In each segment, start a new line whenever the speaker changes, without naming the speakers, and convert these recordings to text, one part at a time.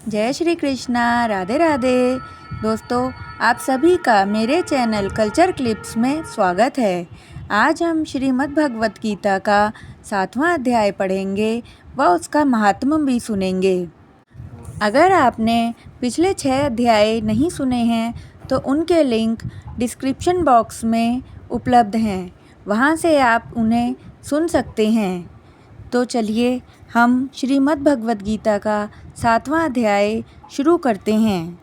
जय श्री कृष्णा। राधे राधे। दोस्तों, आप सभी का मेरे चैनल कल्चर क्लिप्स में स्वागत है। आज हम श्रीमद् भगवत गीता का 7वां अध्याय पढ़ेंगे व उसका महात्म्य भी सुनेंगे। अगर आपने पिछले 6 अध्याय नहीं सुने हैं तो उनके लिंक डिस्क्रिप्शन बॉक्स में उपलब्ध हैं, वहां से आप उन्हें सुन सकते हैं। तो चलिए हम श्रीमद् भगवत गीता का 7वां अध्याय शुरू करते हैं।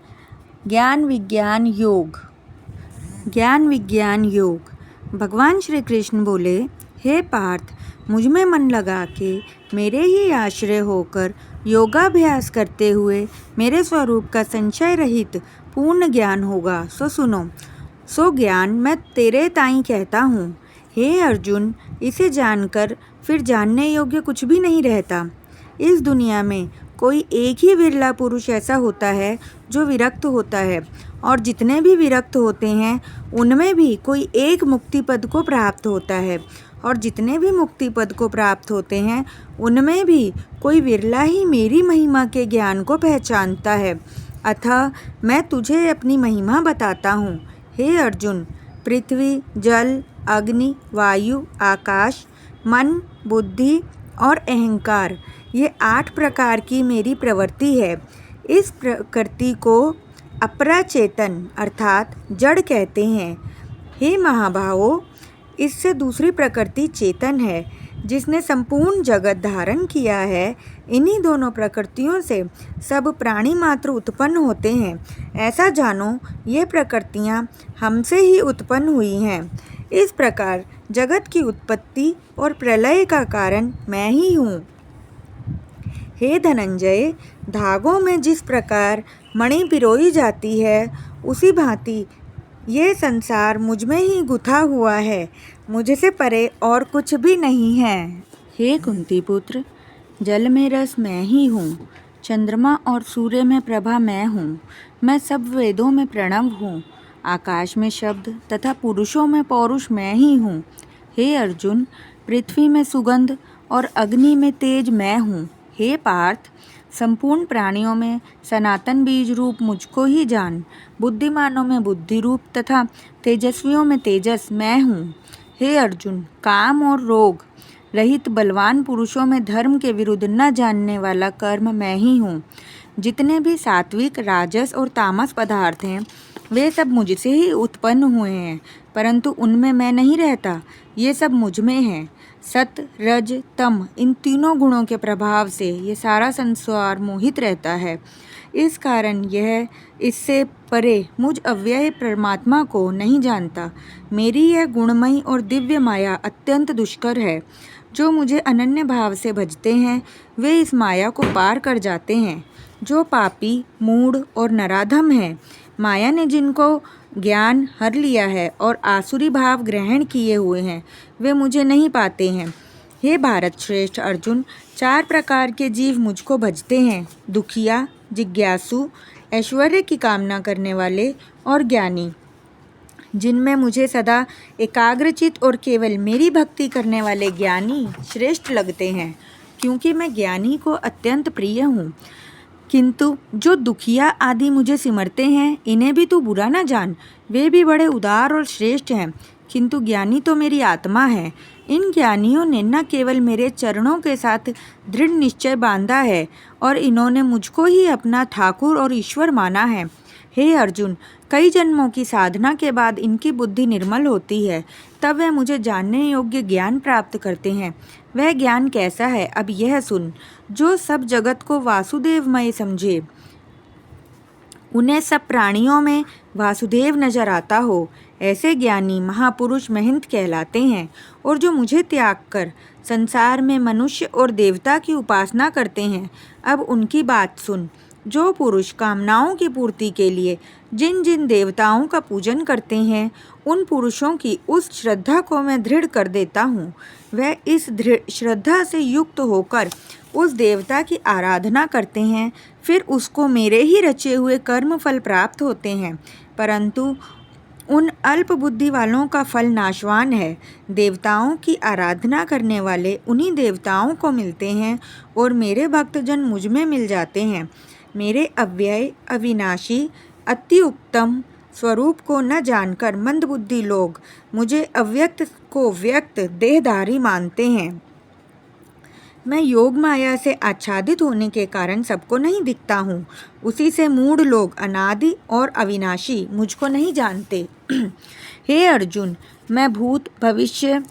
ज्ञान विज्ञान योग। ज्ञान विज्ञान योग। भगवान श्री कृष्ण बोले, हे पार्थ, मुझ में मन लगा के मेरे ही आश्रय होकर योगाभ्यास करते हुए मेरे स्वरूप का संशय रहित पूर्ण ज्ञान होगा। सो सुनो। सो ज्ञान मैं तेरे ताईं कहता हूँ। हे अर्जुन, इसे जानकर फिर जानने योग्य कुछ भी नहीं रहता। इस दुनिया में कोई एक ही विरला पुरुष ऐसा होता है जो विरक्त होता है, और जितने भी विरक्त होते हैं उनमें भी कोई एक मुक्ति पद को प्राप्त होता है, और जितने भी मुक्ति पद को प्राप्त होते हैं उनमें भी कोई विरला ही मेरी महिमा के ज्ञान को पहचानता है। अतः मैं तुझे अपनी महिमा बताता हूँ। हे अर्जुन, पृथ्वी, जल, अग्नि, वायु, आकाश, मन, बुद्धि और अहंकार, ये 8 प्रकार की मेरी प्रवृत्ति है। इस प्रकृति को अपरा चेतन अर्थात जड़ कहते हैं। हे महाभावों, इससे दूसरी प्रकृति चेतन है, जिसने संपूर्ण जगत धारण किया है। इन्हीं दोनों प्रकृतियों से सब प्राणी मात्र उत्पन्न होते हैं। ऐसा जानो, ये प्रकृतियाँ हमसे ही उत्पन्न हुई हैं। इस प्रकार जगत की उत्पत्ति और प्रलय का कारण मैं ही हूँ। हे धनंजय, धागों में जिस प्रकार मणि पिरोई जाती है, उसी भांति ये संसार मुझ में ही गुथा हुआ है। मुझसे परे और कुछ भी नहीं है। हे कुंती पुत्र, जल में रस मैं ही हूँ, चंद्रमा और सूर्य में प्रभा मैं हूँ। मैं सब वेदों में प्रणव हूँ, आकाश में शब्द तथा पुरुषों में पौरुष मैं ही हूँ। हे अर्जुन, पृथ्वी में सुगंध और अग्नि में तेज मैं हूँ। हे पार्थ, संपूर्ण प्राणियों में सनातन बीज रूप मुझको ही जान। बुद्धिमानों में बुद्धि रूप तथा तेजस्वियों में तेजस मैं हूँ। हे अर्जुन, काम और रोग रहित बलवान पुरुषों में धर्म के विरुद्ध न जानने वाला कर्म मैं ही हूँ। जितने भी सात्विक, राजस और तामस पदार्थ हैं, वे सब मुझसे ही उत्पन्न हुए हैं, परंतु उनमें मैं नहीं रहता। ये सब मुझ में हैं। सत, रज, तम, इन तीनों गुणों के प्रभाव से ये सारा संसार मोहित रहता है। इस कारण यह इससे परे मुझ अव्यय परमात्मा को नहीं जानता। मेरी यह गुणमयी और दिव्य माया अत्यंत दुष्कर है। जो मुझे अनन्य भाव से भजते हैं वे इस माया को पार कर जाते हैं। जो पापी, मूढ़ और नराधम हैं, माया ने जिनको ज्ञान हर लिया है और आसुरी भाव ग्रहण किए हुए हैं, वे मुझे नहीं पाते हैं। हे भारत श्रेष्ठ अर्जुन, 4 प्रकार के जीव मुझको भजते हैं: दुखिया, जिज्ञासु, ऐश्वर्य की कामना करने वाले और ज्ञानी। जिनमें मुझे सदा एकाग्रचित और केवल मेरी भक्ति करने वाले ज्ञानी श्रेष्ठ लगते हैं, क्योंकि मैं ज्ञानी को अत्यंत प्रिय हूँ। किंतु जो दुखिया आदि मुझे सिमरते हैं, इन्हें भी तू बुरा न जान। वे भी बड़े उदार और श्रेष्ठ हैं, किंतु ज्ञानी तो मेरी आत्मा है। इन ज्ञानियों ने न केवल मेरे चरणों के साथ दृढ़ निश्चय बांधा है, और इन्होंने मुझको ही अपना ठाकुर और ईश्वर माना है। हे अर्जुन, कई जन्मों की साधना के बाद इनकी बुद्धि निर्मल होती है, तब वे मुझे जानने योग्य ज्ञान प्राप्त करते हैं। वह ज्ञान कैसा है, अब यह सुन। जो सब जगत को वासुदेवमय समझे, उन्हें सब प्राणियों में वासुदेव नजर आता हो, ऐसे ज्ञानी महापुरुष महंत कहलाते हैं। और जो मुझे त्याग कर संसार में मनुष्य और देवता की उपासना करते हैं, अब उनकी बात सुन। जो पुरुष कामनाओं की पूर्ति के लिए जिन जिन देवताओं का पूजन करते हैं, उन पुरुषों की उस श्रद्धा को मैं दृढ़ कर देता हूँ। वह इस दृढ़ श्रद्धा से युक्त होकर उस देवता की आराधना करते हैं, फिर उसको मेरे ही रचे हुए कर्म फल प्राप्त होते हैं। परंतु उन अल्प बुद्धि वालों का फल नाशवान है। देवताओं की आराधना करने वाले उन्हीं देवताओं को मिलते हैं, और मेरे भक्तजन मुझ में मिल जाते हैं। मेरे अव्यय अविनाशी अति उत्तम स्वरूप को न जानकर मंदबुद्धि लोग मुझे अव्यक्त को व्यक्त देहधारी मानते हैं। मैं योग माया से आच्छादित होने के कारण सबको नहीं दिखता हूँ। उसी से मूढ़ लोग अनादि और अविनाशी मुझको नहीं जानते। हे अर्जुन, मैं भूत भविष्य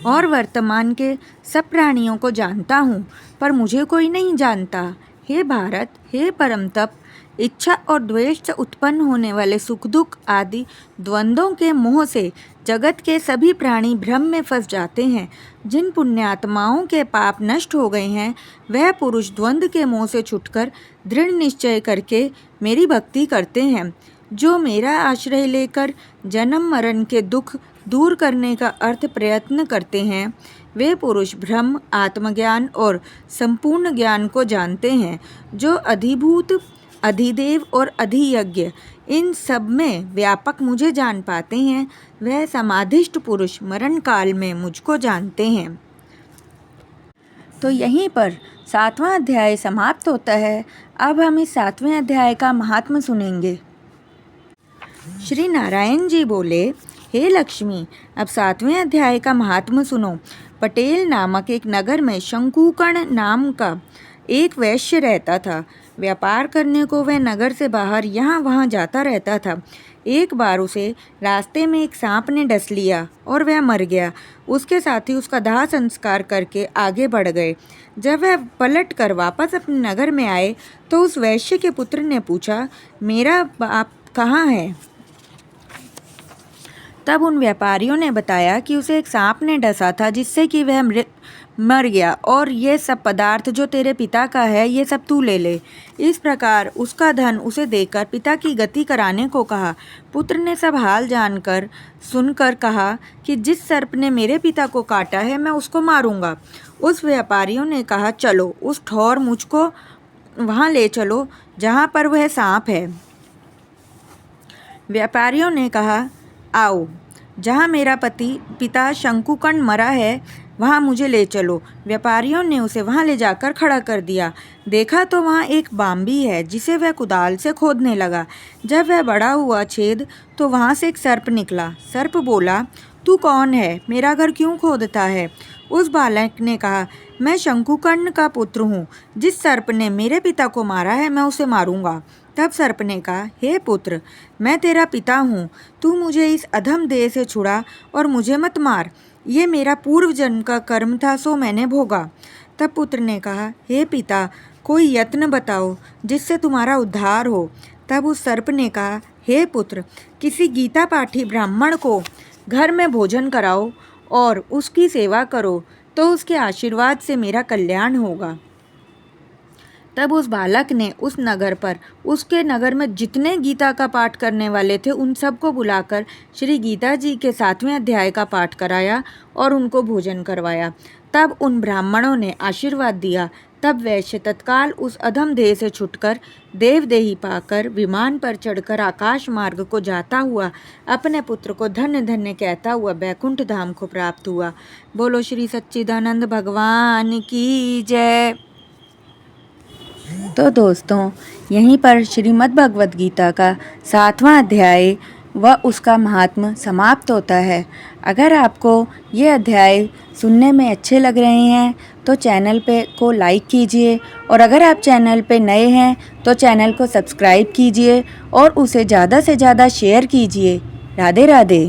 और वर्तमान के सब प्राणियों को जानता हूँ, पर मुझे कोई नहीं जानता। हे भारत, हे परम तप, इच्छा और द्वेष से उत्पन्न होने वाले सुख दुख आदि द्वंद्वों के मोह से जगत के सभी प्राणी भ्रम में फंस जाते हैं। जिन पुण्यात्माओं के पाप नष्ट हो गए हैं, वह पुरुष द्वंद्व के मोह से छुटकर दृढ़ निश्चय करके मेरी भक्ति करते हैं। जो मेरा आश्रय लेकर जन्म मरण के दुख दूर करने का अर्थ प्रयत्न करते हैं, वे पुरुष ब्रह्म, आत्मज्ञान और संपूर्ण ज्ञान को जानते हैं। जो अधिभूत, अधिदेव और अधियज्ञ इन सब में व्यापक मुझे जान पाते हैं, वह समाधिष्ठ पुरुष मरण काल में मुझको जानते हैं। तो यहीं पर 7वां अध्याय समाप्त होता है। अब हम इस 7वें अध्याय का महात्म्य सुनेंगे। श्री नारायण जी बोले, हे लक्ष्मी, अब 7वें अध्याय का महात्म्य सुनो। पटेल नामक एक नगर में शंकुकर्ण नाम का एक वैश्य रहता था। व्यापार करने को वह नगर से बाहर यहाँ वहाँ जाता रहता था। एक बार उसे रास्ते में एक सांप ने डस लिया और वह मर गया। उसके साथी उसका दाह संस्कार करके आगे बढ़ गए। जब वह पलट कर वापस अपने नगर में आए तो उस वैश्य के पुत्र ने पूछा, मेरा बाप कहाँ है? तब उन व्यापारियों ने बताया कि उसे एक सांप ने डसा था, जिससे कि वह मर गया, और ये सब पदार्थ जो तेरे पिता का है, ये सब तू ले ले। इस प्रकार उसका धन उसे देकर पिता की गति कराने को कहा। पुत्र ने सब हाल जानकर सुनकर कहा कि जिस सर्प ने मेरे पिता को काटा है, मैं उसको मारूंगा। उस व्यापारियों ने कहा, चलो उस ठौर मुझको वहाँ ले चलो जहाँ पर वह सांप है। व्यापारियों ने कहा, आओ, जहाँ मेरा पिता शंकुकर्ण मरा है वहाँ मुझे ले चलो। व्यापारियों ने उसे वहाँ ले जाकर खड़ा कर दिया। देखा तो वहाँ एक बाम्बी है, जिसे वह कुदाल से खोदने लगा। जब वह बड़ा हुआ छेद तो वहाँ से एक सर्प निकला। सर्प बोला, तू कौन है? मेरा घर क्यों खोदता है? उस बालक ने कहा, मैं शंकुकर्ण का पुत्र हूँ। जिस सर्प ने मेरे पिता को मारा है, मैं उसे मारूंगा। तब सर्प ने कहा, हे पुत्र, मैं तेरा पिता हूँ। तू मुझे इस अधम देह से छुड़ा और मुझे मत मार। ये मेरा पूर्व जन्म का कर्म था, सो मैंने भोगा। तब पुत्र ने कहा, हे पिता, कोई यत्न बताओ जिससे तुम्हारा उद्धार हो। तब उस सर्प ने कहा, हे पुत्र, किसी गीता पाठी ब्राह्मण को घर में भोजन कराओ और उसकी सेवा करो, तो उसके आशीर्वाद से मेरा कल्याण होगा। तब उस बालक ने उस नगर पर, उसके नगर में जितने गीता का पाठ करने वाले थे, उन सबको बुलाकर श्री गीता जी के 7वें अध्याय का पाठ कराया और उनको भोजन करवाया। तब उन ब्राह्मणों ने आशीर्वाद दिया। तब वैश्य तत्काल उस अधम देह से छुटकर देवदेही पाकर विमान पर चढ़कर आकाश मार्ग को जाता हुआ अपने पुत्र को धन्य धन्य कहता हुआ बैकुंठ धाम को प्राप्त हुआ। बोलो श्री सच्चिदानंद भगवान की जय। तो दोस्तों, यहीं पर श्रीमद् भगवद गीता का 7वां अध्याय व उसका महात्म्य समाप्त होता है। अगर आपको ये अध्याय सुनने में अच्छे लग रहे हैं तो चैनल को लाइक कीजिए, और अगर आप चैनल पे नए हैं तो चैनल को सब्सक्राइब कीजिए और उसे ज़्यादा से ज़्यादा शेयर कीजिए। राधे राधे।